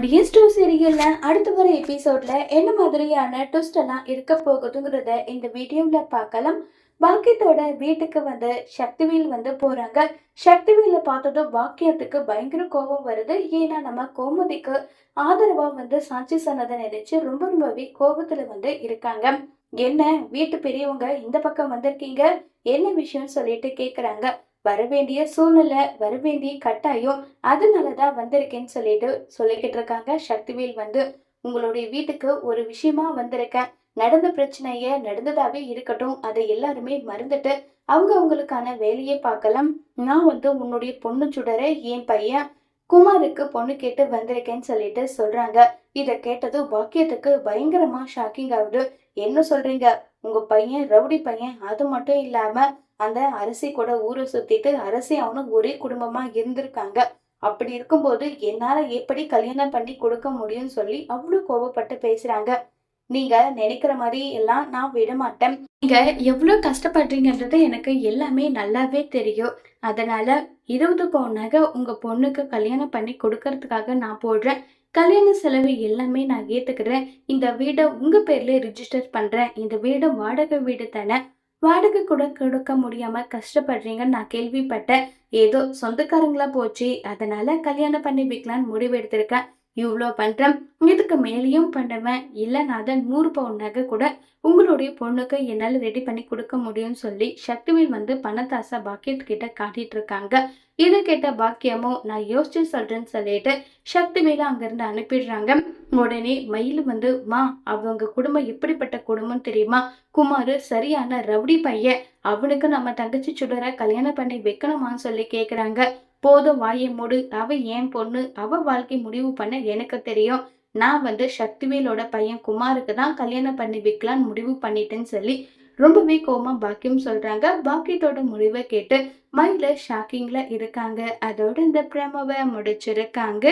DS two சீரியல்ல அடுத்த வர எபிசோட்ல என்ன மாதிரியான ட்விஸ்ட் எல்லாம் இருக்க போகுதுங்கிறத இந்த வீடியோல பார்க்கலாம். பாக்கியத்தோட வீட்டுக்கு வந்து சக்திவேல் வந்து போறாங்க. சக்திவேல பார்த்ததும் பாக்கியத்துக்கு பயங்கர கோபம் வருது. ஏன்னா நம்ம கோமதிக்கு ஆதரவா வந்து சாட்சி சொன்னதை நினைச்சு ரொம்பவே கோபத்துல வந்து இருக்காங்க. என்ன வீட்டு பெரியவங்க இந்த பக்கம் வந்திருக்கீங்க, என்ன விஷயம் சொல்லிட்டு கேக்குறாங்க. வரவேண்டிய சூழ்நிலை, வரவேண்டிய கட்டாயம், அதனாலதான் வந்திருக்கேன்னு சொல்லிட்டு சொல்லிக்கிட்டு இருக்காங்க. சக்திவேல் வந்து உங்களுடைய வீட்டுக்கு ஒரு விஷயமா வந்திருக்கேன். நடந்த பிரச்சனைய நடந்ததாவே இருக்கட்டும், அதை எல்லாருமே மறந்துட்டு அவங்க அவங்களுக்கான வேலையை பார்க்கலாம். நான் வந்து உன்னுடைய பொண்ணு சுடரை என் பையன் குமாருக்கு பொண்ணு கேட்டு வந்திருக்கேன்னு சொல்லிட்டு சொல்றாங்க. இத கேட்டதும் பாக்கியத்துக்கு பயங்கரமா ஷாக்கிங் ஆகுது. என்ன சொல்றீங்க? உங்க பையன் ரவுடி பையன், அது மட்டும் இல்லாம அந்த அரசி கூட ஊரை சுத்திட்டு அரசி அவனும் ஒரே குடும்பமா இருந்திருக்காங்க. அப்படி இருக்கும்போது என்னால எப்படி கல்யாணம் பண்ணி கொடுக்க முடியும்னு சொல்லி அவ்வளவு கோபப்பட்டு பேசுறாங்க. நீங்க நினைக்கிற மாதிரி எல்லாம் நான் விட மாட்டேன். நீங்க எவ்வளவு கஷ்டப்படுறீங்கன்றது எனக்கு எல்லாமே நல்லாவே தெரியும். அதனால 20 பவுன் நகை உங்க பொண்ணுக்கு கல்யாணம் பண்ணி கொடுக்கறதுக்காக நான் போடுறேன். கல்யாண செலவு எல்லாமே நான் ஏத்துக்கிறேன். இந்த வீடை உங்க பேர்ல ரிஜிஸ்டர் பண்றேன். இந்த வீடு வாடகை வீடு தானே. வாடகை கூட கொடுக்க முடியாம கஷ்டப்படுறீங்கன்னு நான் கேள்விப்பட்டேன். ஏதோ சொந்தக்காரங்களா போச்சு, அதனால கல்யாணம் பண்ணி வைக்கலான்னு முடிவெடுத்திருக்கேன். இவ்வளோ பண்றேன், இதுக்கு மேலேயும் பண்ணுவேன். இல்ல நான் தான் 100 பவுன் நகை கூட உங்களுடைய பொண்ணுக்கு என்னால ரெடி பண்ணி கொடுக்க முடியும்னு சொல்லி சக்திவேல் வந்து பணத்தாசை பாக்கியத்துக்கிட்ட காட்டிட்டு இருக்காங்க. இதை கேட்ட பாக்கியமும் நான் யோசிச்சு சொல்றேன்னு சொல்லிட்டு சக்திவேல அங்கிருந்து அனுப்பிடுறாங்க. உடனே மயில் வந்து, மா அவங்க குடும்பம் எப்படிப்பட்ட குடும்பம் தெரியுமா? குமாரு சரியான ரவுடி பையன். அவனுக்கு நம்ம தங்கச்சி சுடரை கல்யாணம் பண்ணி வைக்கணுமான்னு சொல்லி கேக்குறாங்க. போதும் வாயை மூடு, அவ ஏன் பொண்ணு, அவ வாழ்க்கை முடிவு பண்ண எனக்கு தெரியும். நான் வந்து சக்திவேலோட பையன் குமாருக்கு தான் கல்யாணம் பண்ணி வைக்கலான்னு முடிவு பண்ணிட்டேன்னு சொல்லி ரொம்பவே கோமா பாக்கியம் சொல்றாங்க. பாக்கியத்தோட முடிவை கேட்டு மயில ஷாக்கிங்ல இருக்காங்க. அதோட இந்த பிரமவை முடிச்சிருக்காங்க.